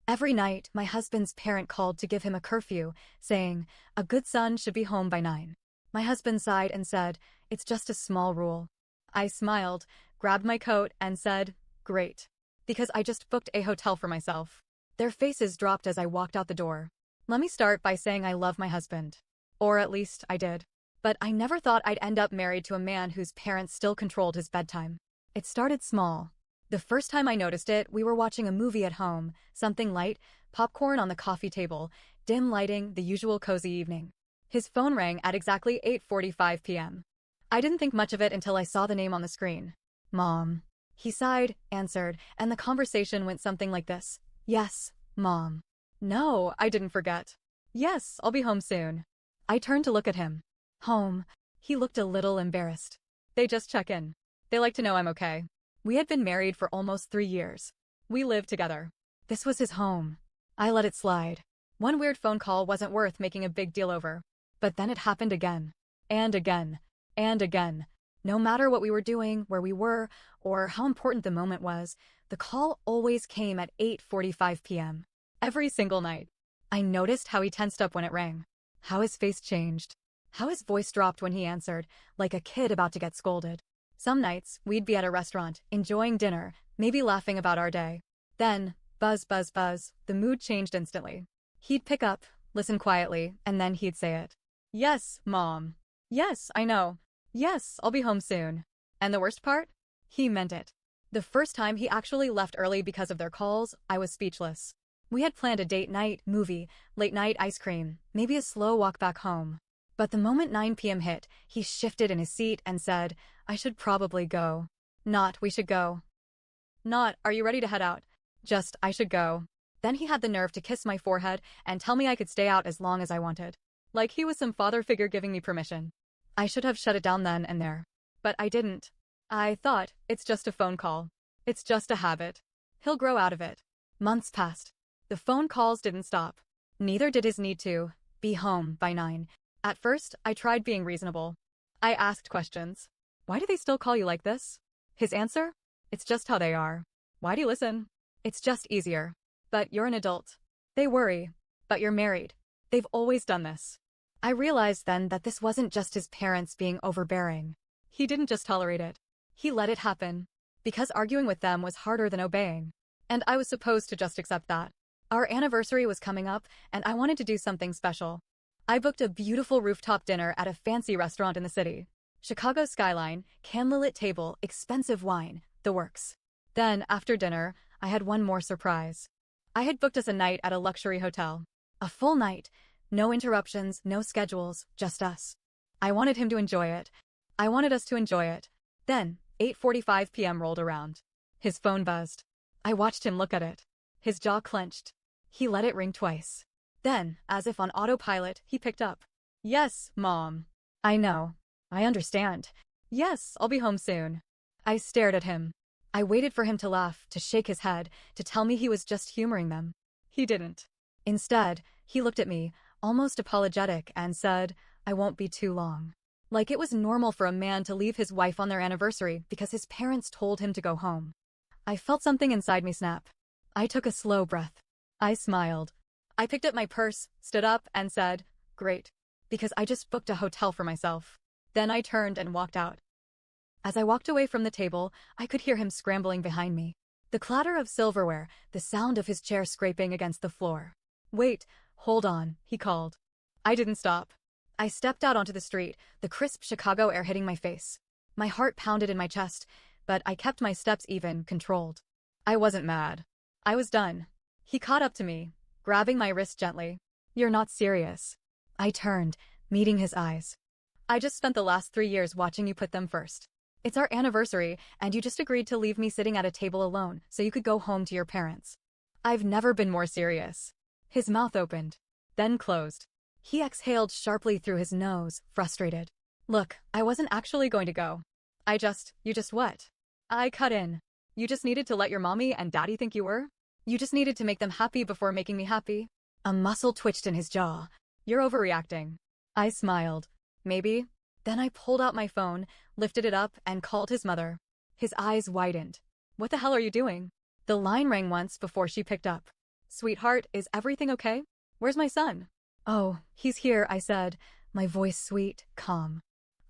Every night, my husband's parent called to give him a curfew, saying, a good son should be home by 9. My husband sighed and said, it's just a small rule. I smiled, grabbed my coat, and said, great. Because I just booked a hotel for myself. Their faces dropped as I walked out the door. Let me start by saying I love my husband. Or at least I did. But I never thought I'd end up married to a man whose parents still controlled his bedtime. It started small. The first time I noticed it, we were watching a movie at home, something light, popcorn on the coffee table, dim lighting, the usual cozy evening. His phone rang at exactly 8:45 p.m. I didn't think much of it until I saw the name on the screen. Mom. He sighed, answered, and the conversation went something like this. Yes, Mom. No, I didn't forget. Yes, I'll be home soon. I turned to look at him. Home. He looked a little embarrassed. They just check in. They like to know I'm okay. We had been married for almost 3 years. We lived together. This was his home. I let it slide. One weird phone call wasn't worth making a big deal over. But then it happened again. And again. And again. No matter what we were doing, where we were, or how important the moment was, the call always came at 8:45 p.m. Every single night. I noticed how he tensed up when it rang. How his face changed. How his voice dropped when he answered, like a kid about to get scolded. Some nights, we'd be at a restaurant, enjoying dinner, maybe laughing about our day. Then, buzz, buzz, buzz, the mood changed instantly. He'd pick up, listen quietly, and then he'd say it. Yes, Mom. Yes, I know. Yes, I'll be home soon. And the worst part? He meant it. The first time he actually left early because of their calls, I was speechless. We had planned a date night, movie, late night ice cream, maybe a slow walk back home. But the moment 9 p.m. hit, he shifted in his seat and said, I should probably go. Not, we should go. Not, are you ready to head out? Just, I should go. Then he had the nerve to kiss my forehead and tell me I could stay out as long as I wanted. Like he was some father figure giving me permission. I should have shut it down then and there. But I didn't. I thought, it's just a phone call. It's just a habit. He'll grow out of it. Months passed. The phone calls didn't stop. Neither did his need to be home by 9. At first, I tried being reasonable. I asked questions. Why do they still call you like this? His answer? It's just how they are. Why do you listen? It's just easier. But you're an adult. They worry. But you're married. They've always done this. I realized then that this wasn't just his parents being overbearing. He didn't just tolerate it. He let it happen. Because arguing with them was harder than obeying. And I was supposed to just accept that. Our anniversary was coming up, and I wanted to do something special. I booked a beautiful rooftop dinner at a fancy restaurant in the city. Chicago skyline, candlelit table, expensive wine, the works. Then, after dinner, I had one more surprise. I had booked us a night at a luxury hotel. A full night. No interruptions, no schedules, just us. I wanted him to enjoy it. I wanted us to enjoy it. Then, 8:45 p.m. rolled around. His phone buzzed. I watched him look at it. His jaw clenched. He let it ring twice. Then, as if on autopilot, he picked up. Yes, Mom. I know. I understand. Yes, I'll be home soon. I stared at him. I waited for him to laugh, to shake his head, to tell me he was just humoring them. He didn't. Instead, he looked at me, almost apologetic, and said, I won't be too long. Like it was normal for a man to leave his wife on their anniversary because his parents told him to go home. I felt something inside me snap. I took a slow breath. I smiled. I picked up my purse, stood up, and said, great. Because I just booked a hotel for myself. Then I turned and walked out. As I walked away from the table, I could hear him scrambling behind me. The clatter of silverware, the sound of his chair scraping against the floor. Wait, hold on, he called. I didn't stop. I stepped out onto the street, the crisp Chicago air hitting my face. My heart pounded in my chest, but I kept my steps even, controlled. I wasn't mad. I was done. He caught up to me, grabbing my wrist gently. You're not serious. I turned, meeting his eyes. I just spent the last 3 years watching you put them first. It's our anniversary, and you just agreed to leave me sitting at a table alone so you could go home to your parents. I've never been more serious. His mouth opened, then closed. He exhaled sharply through his nose, frustrated. Look, I wasn't actually going to go. You just what? I cut in. You just needed to let your mommy and daddy think you were? You just needed to make them happy before making me happy? A muscle twitched in his jaw. You're overreacting. I smiled. Maybe. Then I pulled out my phone, lifted it up, and called his mother. His eyes widened. What the hell are you doing? The line rang once before she picked up. Sweetheart, is everything okay? Where's my son? Oh, he's here, I said, my voice sweet, calm.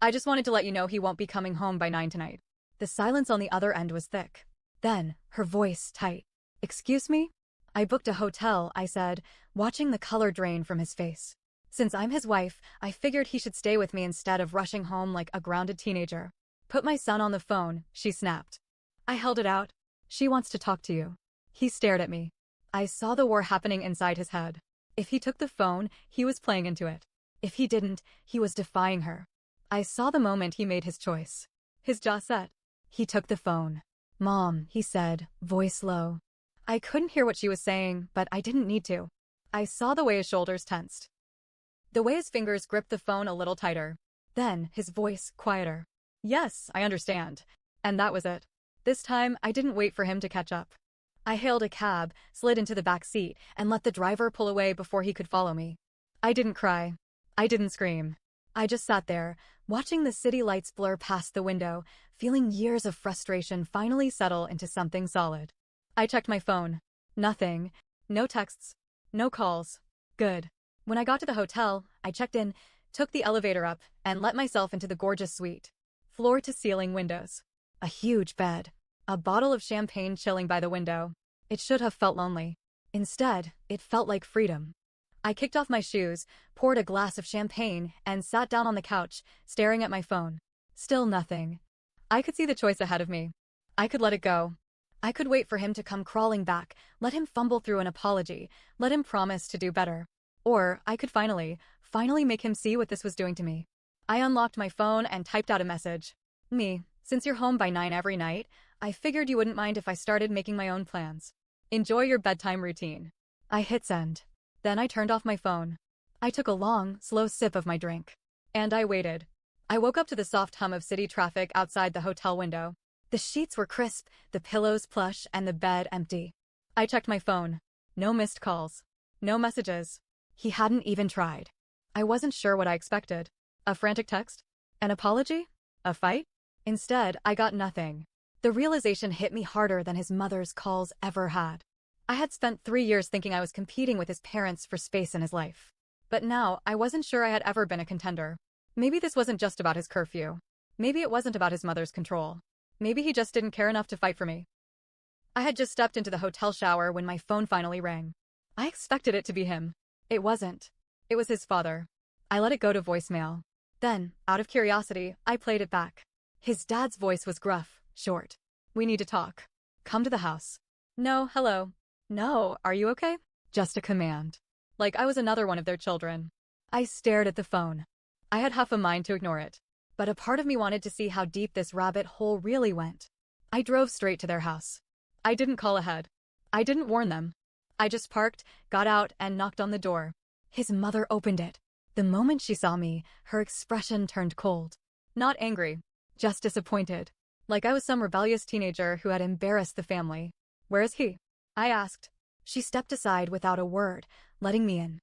I just wanted to let you know he won't be coming home by 9 tonight. The silence on the other end was thick. Then, her voice tight. Excuse me? I booked a hotel, I said, watching the color drain from his face. Since I'm his wife, I figured he should stay with me instead of rushing home like a grounded teenager. Put my son on the phone, she snapped. I held it out. She wants to talk to you. He stared at me. I saw the war happening inside his head. If he took the phone, he was playing into it. If he didn't, he was defying her. I saw the moment he made his choice. His jaw set. He took the phone. Mom, he said, voice low. I couldn't hear what she was saying, but I didn't need to. I saw the way his shoulders tensed. The way his fingers gripped the phone a little tighter. Then, his voice quieter. Yes, I understand. And that was it. This time, I didn't wait for him to catch up. I hailed a cab, slid into the back seat, and let the driver pull away before he could follow me. I didn't cry. I didn't scream. I just sat there, watching the city lights blur past the window, feeling years of frustration finally settle into something solid. I checked my phone. Nothing. No texts. No calls. Good. When I got to the hotel, I checked in, took the elevator up, and let myself into the gorgeous suite. Floor-to-ceiling windows. A huge bed. A bottle of champagne chilling by the window. It should have felt lonely. Instead, it felt like freedom. I kicked off my shoes, poured a glass of champagne, and sat down on the couch, staring at my phone. Still nothing. I could see the choice ahead of me. I could let it go. I could wait for him to come crawling back, let him fumble through an apology, let him promise to do better. Or I could finally make him see what this was doing to me. I unlocked my phone and typed out a message. Me, since you're home by 9 every night, I figured you wouldn't mind if I started making my own plans. Enjoy your bedtime routine. I hit send. Then I turned off my phone. I took a long, slow sip of my drink. And I waited. I woke up to the soft hum of city traffic outside the hotel window. The sheets were crisp, the pillows plush, and the bed empty. I checked my phone. No missed calls. No messages. He hadn't even tried. I wasn't sure what I expected. A frantic text? An apology? A fight? Instead, I got nothing. The realization hit me harder than his mother's calls ever had. I had spent 3 years thinking I was competing with his parents for space in his life. But now, I wasn't sure I had ever been a contender. Maybe this wasn't just about his curfew. Maybe it wasn't about his mother's control. Maybe he just didn't care enough to fight for me. I had just stepped into the hotel shower when my phone finally rang. I expected it to be him. It wasn't. It was his father. I let it go to voicemail. Then, out of curiosity, I played it back. His dad's voice was gruff, short. We need to talk. Come to the house. No, hello. No, are you okay? Just a command. Like I was another one of their children. I stared at the phone. I had half a mind to ignore it. But a part of me wanted to see how deep this rabbit hole really went. I drove straight to their house. I didn't call ahead. I didn't warn them. I just parked, got out, and knocked on the door. His mother opened it. The moment she saw me, her expression turned cold. Not angry. Just disappointed. Like I was some rebellious teenager who had embarrassed the family. Where is he? I asked. She stepped aside without a word, letting me in.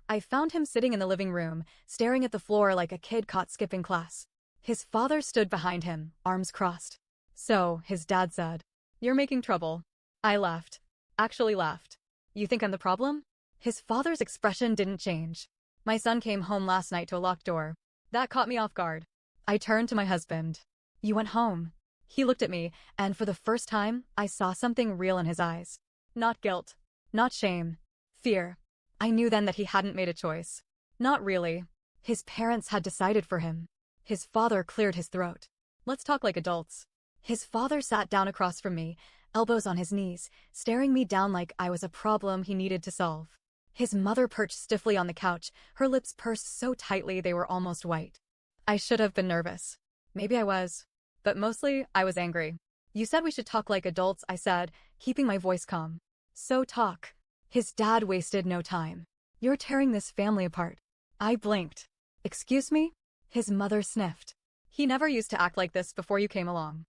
I found him sitting in the living room, staring at the floor like a kid caught skipping class. His father stood behind him, arms crossed. So, his dad said, "You're making trouble." I laughed. Actually laughed. You think I'm the problem? His father's expression didn't change. My son came home last night to a locked door. That caught me off guard. I turned to my husband. You went home. He looked at me, and for the first time, I saw something real in his eyes. Not guilt. Not shame. Fear. I knew then that he hadn't made a choice. Not really. His parents had decided for him. His father cleared his throat. Let's talk like adults. His father sat down across from me, elbows on his knees, staring me down like I was a problem he needed to solve. His mother perched stiffly on the couch, her lips pursed so tightly they were almost white. I should have been nervous. Maybe I was. But mostly, I was angry. You said we should talk like adults, I said, keeping my voice calm. So talk. His dad wasted no time. You're tearing this family apart. I blinked. Excuse me? His mother sniffed. He never used to act like this before you came along.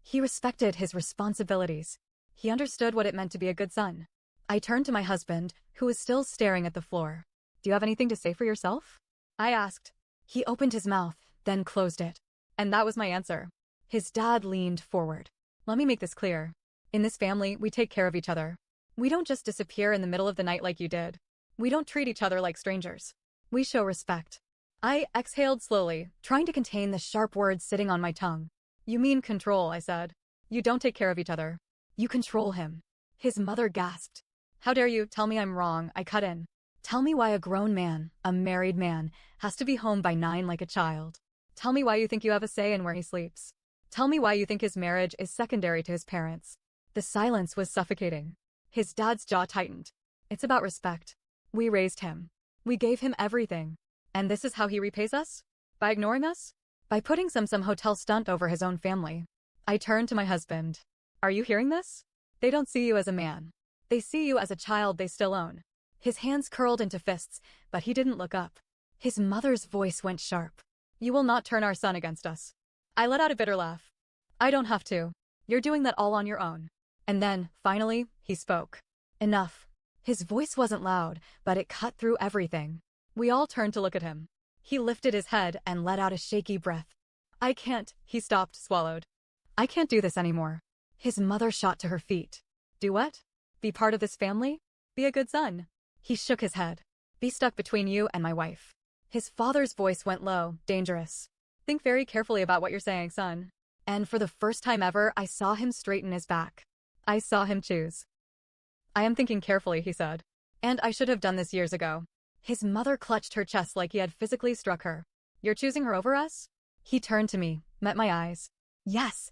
He respected his responsibilities. He understood what it meant to be a good son. I turned to my husband, who was still staring at the floor. Do you have anything to say for yourself? I asked. He opened his mouth, then closed it. And that was my answer. His dad leaned forward. Let me make this clear. In this family, we take care of each other. We don't just disappear in the middle of the night like you did. We don't treat each other like strangers. We show respect. I exhaled slowly, trying to contain the sharp words sitting on my tongue. You mean control, I said. You don't take care of each other. You control him. His mother gasped. How dare you tell me I'm wrong, I cut in. Tell me why a grown man, a married man, has to be home by 9 like a child. Tell me why you think you have a say in where he sleeps. Tell me why you think his marriage is secondary to his parents. The silence was suffocating. His dad's jaw tightened. It's about respect. We raised him. We gave him everything. And this is how he repays us? By ignoring us? By putting some hotel stunt over his own family. I turned to my husband. Are you hearing this? They don't see you as a man. They see you as a child they still own. His hands curled into fists, but he didn't look up. His mother's voice went sharp. You will not turn our son against us. I let out a bitter laugh. I don't have to. You're doing that all on your own. And then, finally, he spoke. Enough. His voice wasn't loud, but it cut through everything. We all turned to look at him. He lifted his head and let out a shaky breath. I can't, he stopped, swallowed. I can't do this anymore. His mother shot to her feet. Do what? Be part of this family? Be a good son. He shook his head. Be stuck between you and my wife. His father's voice went low, dangerous. Think very carefully about what you're saying, son. And for the first time ever, I saw him straighten his back. I saw him choose. I am thinking carefully, he said. And I should have done this years ago. His mother clutched her chest like he had physically struck her. You're choosing her over us? He turned to me, met my eyes. Yes.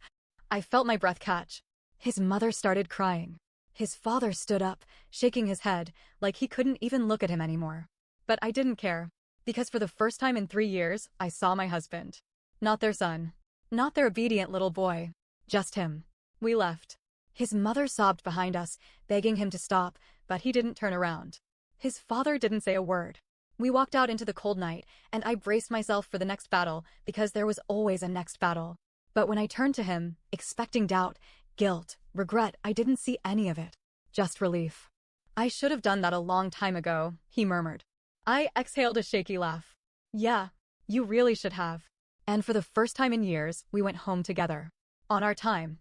I felt my breath catch. His mother started crying. His father stood up, shaking his head, like he couldn't even look at him anymore. But I didn't care. Because for the first time in 3 years, I saw my husband. Not their son. Not their obedient little boy. Just him. We left. His mother sobbed behind us, begging him to stop, but he didn't turn around. His father didn't say a word. We walked out into the cold night, and I braced myself for the next battle, because there was always a next battle. But when I turned to him, expecting doubt, guilt, regret, I didn't see any of it. Just relief. I should have done that a long time ago, he murmured. I exhaled a shaky laugh. Yeah, you really should have. And for the first time in years, we went home together. On our time.